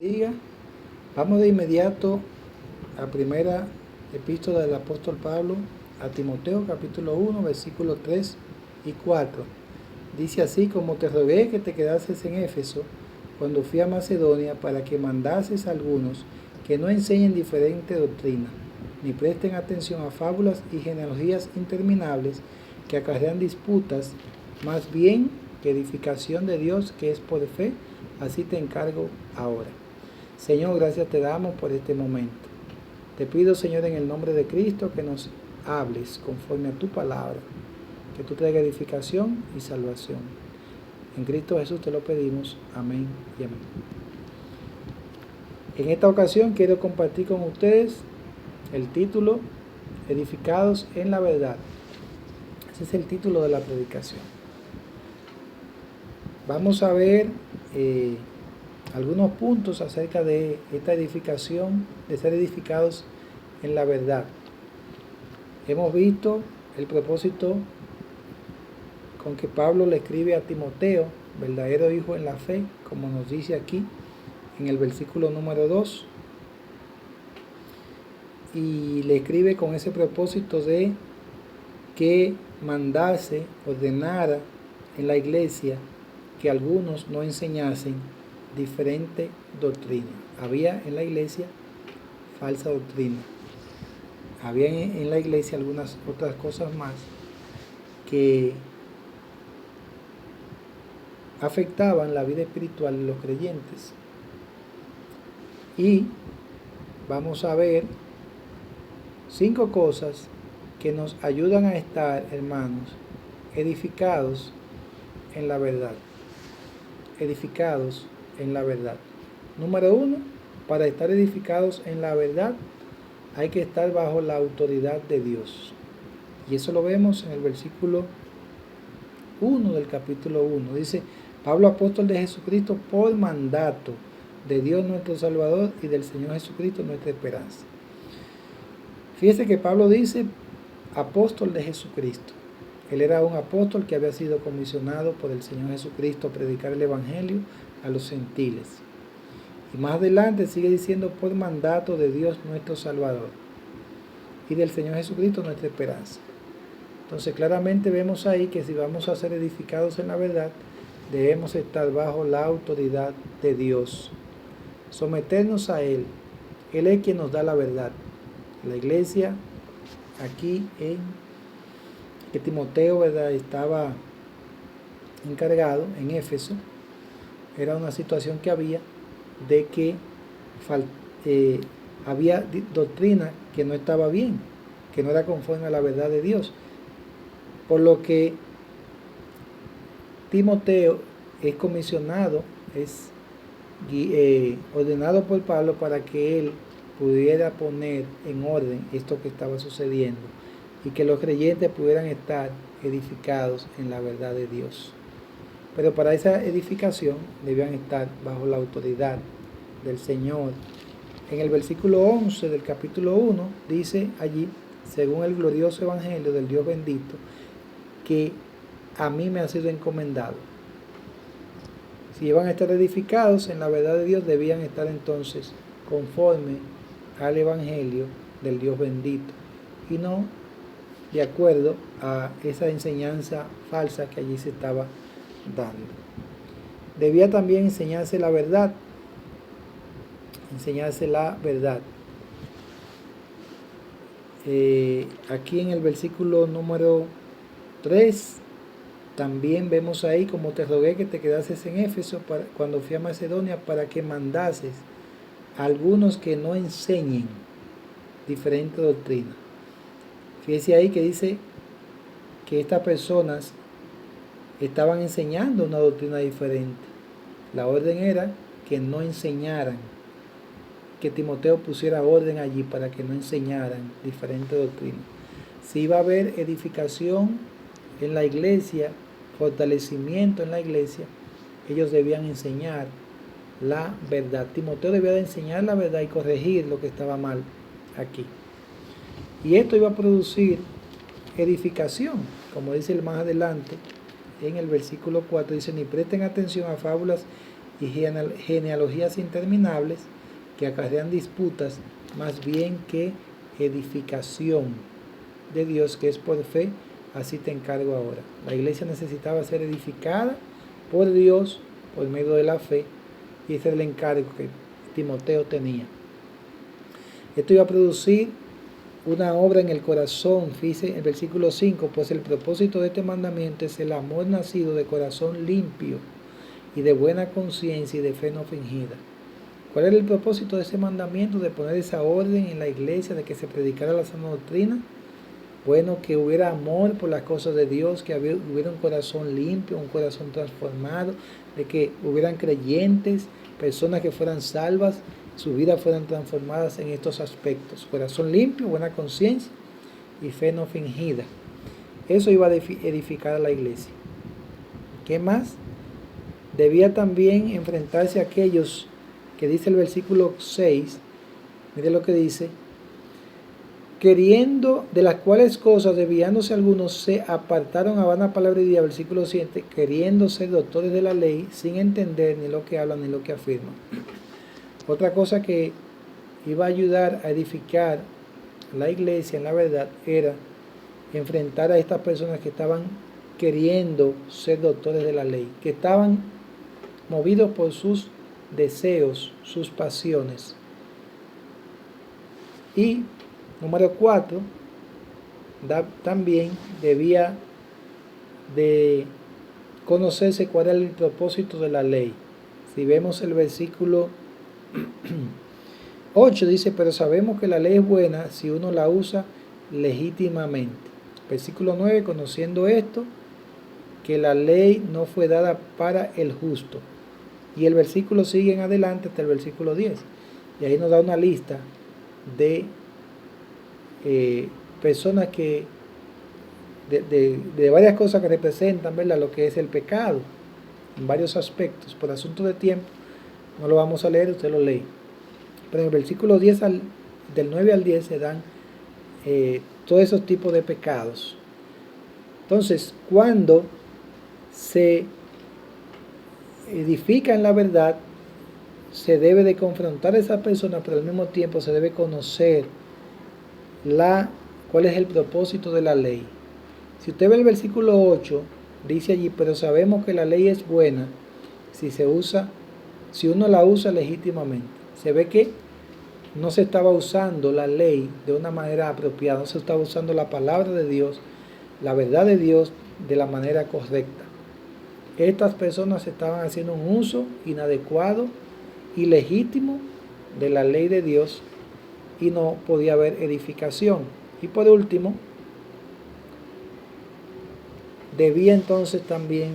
Diga, vamos de inmediato a primera epístola del apóstol Pablo a Timoteo, capítulo 1, versículos 3 y 4. Dice así: como te rogué que te quedases en Éfeso cuando fui a Macedonia, para que mandases a algunos que no enseñen diferente doctrina, ni presten atención a fábulas y genealogías interminables que acarrean disputas, más bien que edificación de Dios que es por fe. Así te encargo ahora. Señor, gracias te damos por este momento. Te pido, Señor, en el nombre de Cristo, que nos hables conforme a tu palabra, que tú traigas edificación y salvación. En Cristo Jesús te lo pedimos. Amén y amén. En esta ocasión quiero compartir con ustedes el título Edificados en la verdad. Ese es el título de la predicación. Vamos a ver algunos puntos acerca de esta edificación, de ser edificados en la verdad. Hemos visto el propósito con que Pablo le escribe a Timoteo, verdadero hijo en la fe, como nos dice aquí en el versículo número 2, y le escribe con ese propósito de que mandase, ordenara en la iglesia que algunos no enseñasen diferente doctrina. Había en la iglesia falsa doctrina. Había en la iglesia algunas otras cosas más que afectaban la vida espiritual de los creyentes. Y vamos a ver 5 cosas que nos ayudan a estar, hermanos, edificados en la verdad. Edificados en la verdad. Número 1, para estar edificados en la verdad hay que estar bajo la autoridad de Dios. Y eso lo vemos en el versículo 1 del capítulo 1. Dice: Pablo, apóstol de Jesucristo, por mandato de Dios nuestro Salvador y del Señor Jesucristo nuestra esperanza. Fíjese que Pablo dice apóstol de Jesucristo. Él era un apóstol que había sido comisionado por el Señor Jesucristo a predicar el Evangelio a los gentiles. Y más adelante sigue diciendo por mandato de Dios nuestro Salvador y del Señor Jesucristo nuestra esperanza. Entonces claramente vemos ahí que si vamos a ser edificados en la verdad, debemos estar bajo la autoridad de Dios, someternos a Él. Él es quien nos da la verdad. La iglesia aquí en que Timoteo, ¿verdad?, estaba encargado en Éfeso, era una situación que había de que había doctrina que no estaba bien, que no era conforme a la verdad de Dios, por lo que Timoteo es comisionado, es ordenado por Pablo para que él pudiera poner en orden esto que estaba sucediendo y que los creyentes pudieran estar edificados en la verdad de Dios. Pero para esa edificación debían estar bajo la autoridad del Señor. En el versículo 11 del capítulo 1 dice allí: según el glorioso evangelio del Dios bendito, que a mí me ha sido encomendado. Si iban a estar edificados en la verdad de Dios, debían estar entonces conforme al evangelio del Dios bendito, y no de acuerdo a esa enseñanza falsa que allí se estaba dando. Debía también enseñarse la verdad. Aquí en el versículo número 3 también vemos ahí: como te rogué que te quedases en Éfeso cuando fui a Macedonia, para que mandases a algunos que no enseñen diferente doctrina. Fíjese ahí que dice que estas personas estaban enseñando una doctrina diferente. La orden era que no enseñaran, que Timoteo pusiera orden allí para que no enseñaran diferente doctrina. Si iba a haber edificación en la iglesia, fortalecimiento en la iglesia, ellos debían enseñar la verdad. Timoteo debía de enseñar la verdad y corregir lo que estaba mal aquí. Y esto iba a producir edificación, como dice más adelante en el versículo 4, dice: ni presten atención a fábulas y genealogías interminables que acarrean disputas más bien que edificación de Dios, que es por fe. Así te encargo ahora. La iglesia necesitaba ser edificada por Dios por medio de la fe, y ese era el encargo que Timoteo tenía. Esto iba a producir una obra en el corazón. Fíjese el versículo 5, pues el propósito de este mandamiento es el amor nacido de corazón limpio y de buena conciencia y de fe no fingida. ¿Cuál era el propósito de ese mandamiento? De poner esa orden en la iglesia, de que se predicara la sana doctrina. Bueno, que hubiera amor por las cosas de Dios, que hubiera un corazón limpio, un corazón transformado, de que hubieran creyentes, personas que fueran salvas, sus vidas fueran transformadas en estos aspectos. Corazón limpio, buena conciencia y fe no fingida. Eso iba a edificar a la iglesia. ¿Qué más? Debía también enfrentarse a aquellos que dice el versículo 6, mire lo que dice, queriendo, de las cuales cosas, desviándose algunos, se apartaron a vana palabra de Dios, versículo 7, queriendo ser doctores de la ley, sin entender ni lo que hablan ni lo que afirman. Otra cosa que iba a ayudar a edificar la iglesia en la verdad era enfrentar a estas personas que estaban queriendo ser doctores de la ley, que estaban movidos por sus deseos, sus pasiones. Y número 4, también debía de conocerse cuál era el propósito de la ley. Si vemos el versículo 8, dice, pero sabemos que la ley es buena si uno la usa legítimamente. Versículo 9, conociendo esto, que la ley no fue dada para el justo. Y el versículo sigue en adelante hasta el versículo 10. Y ahí nos da una lista de personas que de varias cosas que representan, ¿verdad?, lo que es el pecado en varios aspectos. Por asunto de tiempo no lo vamos a leer, usted lo lee. Pero en el versículo 10 del 9 al 10 se dan todos esos tipos de pecados. Entonces, cuando se edifica en la verdad, se debe de confrontar a esa persona, pero al mismo tiempo se debe conocer cuál es el propósito de la ley. Si usted ve el versículo 8, dice allí, pero sabemos que la ley es buena si uno la usa legítimamente. Se ve que no se estaba usando la ley de una manera apropiada, no se estaba usando la palabra de Dios, la verdad de Dios, de la manera correcta. Estas personas estaban haciendo un uso inadecuado, ilegítimo de la ley de Dios, y no podía haber edificación. Y por último, debía entonces también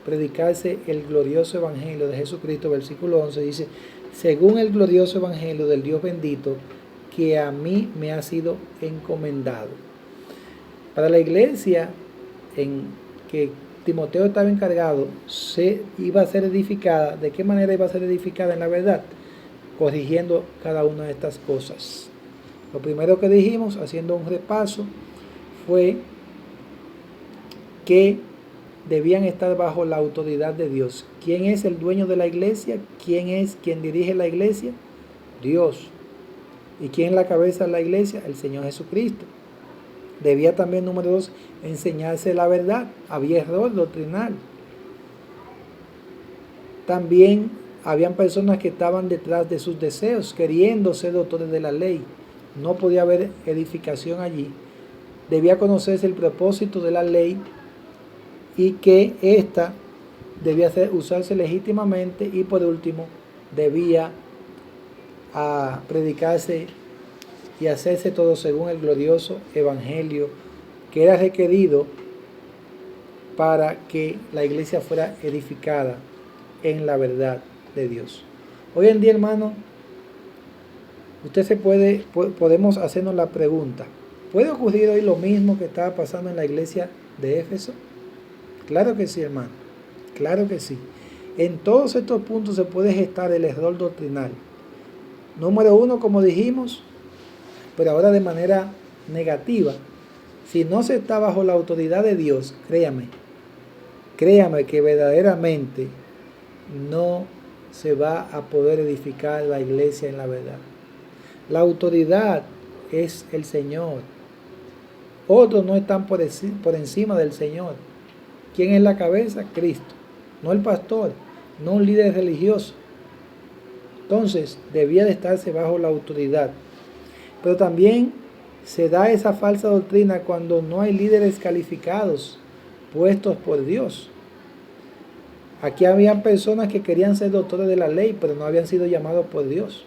predicarse el glorioso evangelio de Jesucristo. Versículo 11 dice, según el glorioso evangelio del Dios bendito, que a mí me ha sido encomendado. Para la iglesia en que Timoteo estaba encargado, se iba a ser edificada. ¿De qué manera iba a ser edificada en la verdad? Corrigiendo cada una de estas cosas. Lo primero que dijimos, haciendo un repaso, fue que debían estar bajo la autoridad de Dios. ¿Quién es el dueño de la iglesia? ¿Quién es quien dirige la iglesia? Dios. ¿Y quién es la cabeza de la iglesia? El Señor Jesucristo. Debía también, número 2, enseñarse la verdad. Había error doctrinal. También habían personas que estaban detrás de sus deseos, queriendo ser doctores de la ley. No podía haber edificación allí. Debía conocerse el propósito de la ley y que ésta debía usarse legítimamente. Y por último, debía predicarse y hacerse todo según el glorioso evangelio que era requerido para que la iglesia fuera edificada en la verdad de Dios. Hoy en día, hermano, podemos hacernos la pregunta, ¿puede ocurrir hoy lo mismo que estaba pasando en la iglesia de Éfeso? Claro que sí, hermano, claro que sí. En todos estos puntos se puede gestar el error doctrinal. Número 1, como dijimos, pero ahora de manera negativa. Si no se está bajo la autoridad de Dios, créame que verdaderamente no se va a poder edificar la iglesia en la verdad. La autoridad es el Señor. Otros no están por encima del Señor. ¿Quién es la cabeza? Cristo. No el pastor, no un líder religioso. Entonces, debía de estarse bajo la autoridad. Pero también se da esa falsa doctrina cuando no hay líderes calificados, puestos por Dios. Aquí habían personas que querían ser doctores de la ley, pero no habían sido llamados por Dios.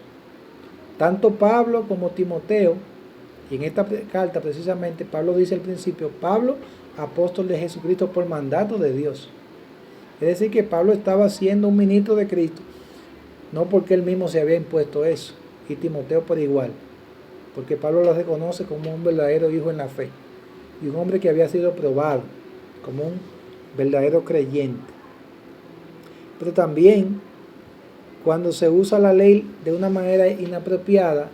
Tanto Pablo como Timoteo, y en esta carta precisamente Pablo dice al principio, Pablo, apóstol de Jesucristo por mandato de Dios. Es decir, que Pablo estaba siendo un ministro de Cristo, no porque él mismo se había impuesto eso, y Timoteo por igual, porque Pablo lo reconoce como un verdadero hijo en la fe, y un hombre que había sido probado, como un verdadero creyente. Pero también, cuando se usa la ley de una manera inapropiada,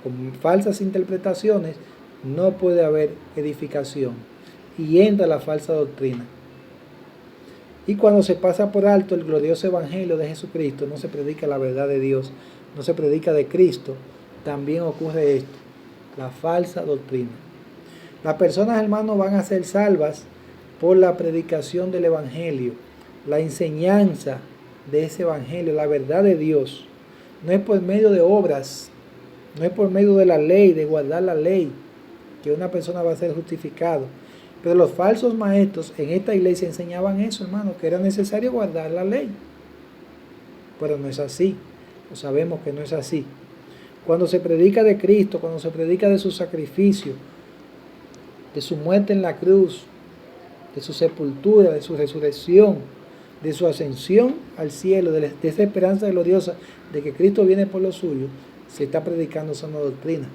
con falsas interpretaciones, no puede haber edificación, y entra la falsa doctrina. Y cuando se pasa por alto el glorioso evangelio de Jesucristo, no se predica la verdad de Dios, no se predica de Cristo, también ocurre esto, la falsa doctrina. Las personas, hermanos, van a ser salvas por la predicación del evangelio, la enseñanza de ese evangelio, la verdad de Dios. No es por medio de obras, no es por medio de la ley, de guardar la ley, que una persona va a ser justificado. Pero los falsos maestros en esta iglesia enseñaban eso, hermano, que era necesario guardar la ley. Pero no es así, lo sabemos que no es así. Cuando se predica de Cristo, cuando se predica de su sacrificio, de su muerte en la cruz, de su sepultura, de su resurrección, de su ascensión al cielo, de esa esperanza gloriosa de que Cristo viene por lo suyo, se está predicando sana doctrina.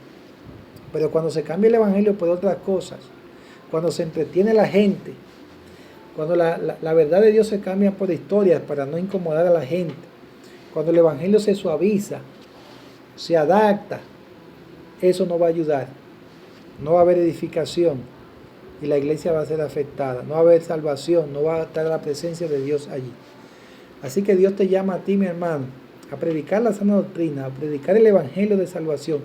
Pero cuando se cambia el evangelio por otras cosas, cuando se entretiene la gente, cuando la verdad de Dios se cambia por historias para no incomodar a la gente, cuando el evangelio se suaviza, se adapta, eso no va a ayudar. No va a haber edificación y la iglesia va a ser afectada. No va a haber salvación, no va a estar la presencia de Dios allí. Así que Dios te llama a ti, mi hermano, a predicar la sana doctrina, a predicar el evangelio de salvación,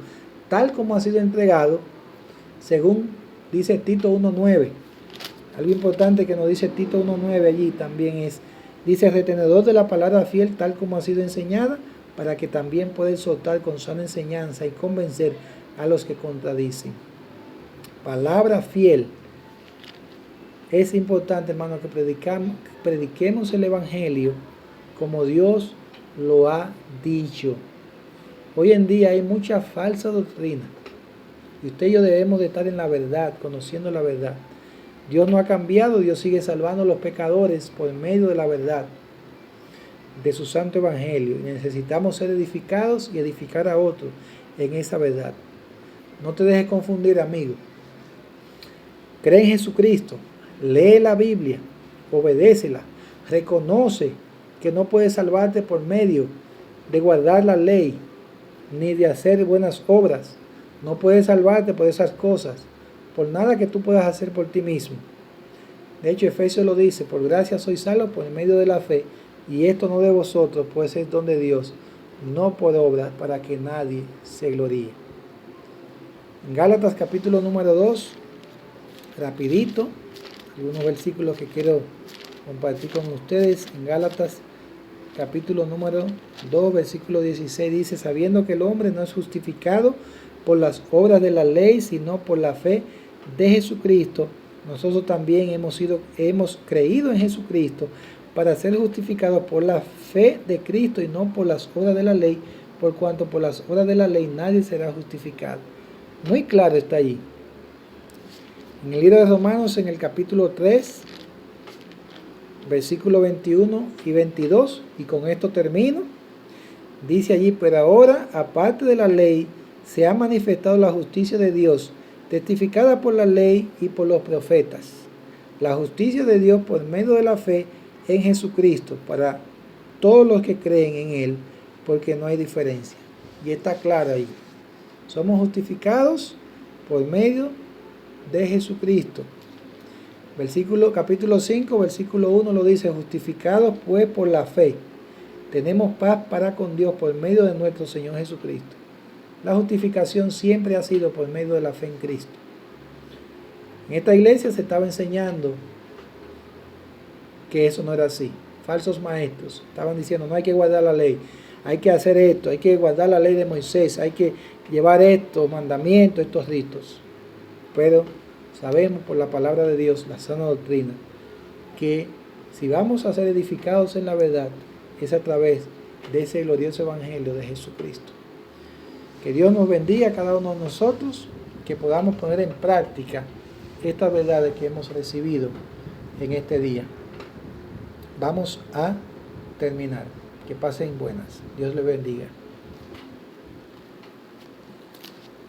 tal como ha sido entregado, según dice Tito 1.9. Algo importante que nos dice Tito 1.9 allí también es, dice, retenedor de la palabra fiel tal como ha sido enseñada, para que también pueda exhortar con sana enseñanza y convencer a los que contradicen. Palabra fiel. Es importante, hermano, que prediquemos el evangelio como Dios lo ha dicho. Hoy en día hay mucha falsa doctrina. Y usted y yo debemos de estar en la verdad, conociendo la verdad. Dios no ha cambiado, Dios sigue salvando a los pecadores por medio de la verdad, de su santo evangelio. Y necesitamos ser edificados y edificar a otros en esa verdad. No te dejes confundir, amigo. Cree en Jesucristo, lee la Biblia, obedécela, reconoce que no puedes salvarte por medio de guardar la ley, ni de hacer buenas obras. No puedes salvarte por esas cosas, por nada que tú puedas hacer por ti mismo. De hecho, Efesios lo dice, por gracia sois salvos por medio de la fe, y esto no de vosotros, pues es don de Dios, no por obras, para que nadie se gloríe. En Gálatas capítulo número 2, rapidito, algunos versículos que quiero compartir con ustedes. En Gálatas capítulo número 2, versículo 16 dice, sabiendo que el hombre no es justificado por las obras de la ley, sino por la fe de Jesucristo, nosotros también hemos creído en Jesucristo para ser justificados por la fe de Cristo y no por las obras de la ley, por cuanto por las obras de la ley nadie será justificado. Muy claro está allí. En el libro de Romanos, en el capítulo 3, versículos 21 y 22, y con esto termino, dice allí, pero ahora, aparte de la ley, se ha manifestado la justicia de Dios, testificada por la ley y por los profetas. La justicia de Dios por medio de la fe en Jesucristo, para todos los que creen en Él, porque no hay diferencia. Y está claro ahí. Somos justificados por medio de Jesucristo. Capítulo 5, versículo 1 lo dice, justificados pues por la fe. Tenemos paz para con Dios por medio de nuestro Señor Jesucristo. La justificación siempre ha sido por medio de la fe en Cristo. En esta iglesia se estaba enseñando que eso no era así. Falsos maestros estaban diciendo, no hay que guardar la ley, hay que hacer esto, hay que guardar la ley de Moisés, hay que llevar estos mandamientos, estos ritos. Pero sabemos por la palabra de Dios, la sana doctrina, que si vamos a ser edificados en la verdad, es a través de ese glorioso evangelio de Jesucristo. Que Dios nos bendiga a cada uno de nosotros, que podamos poner en práctica estas verdades que hemos recibido en este día. Vamos a terminar. Que pasen buenas. Dios les bendiga.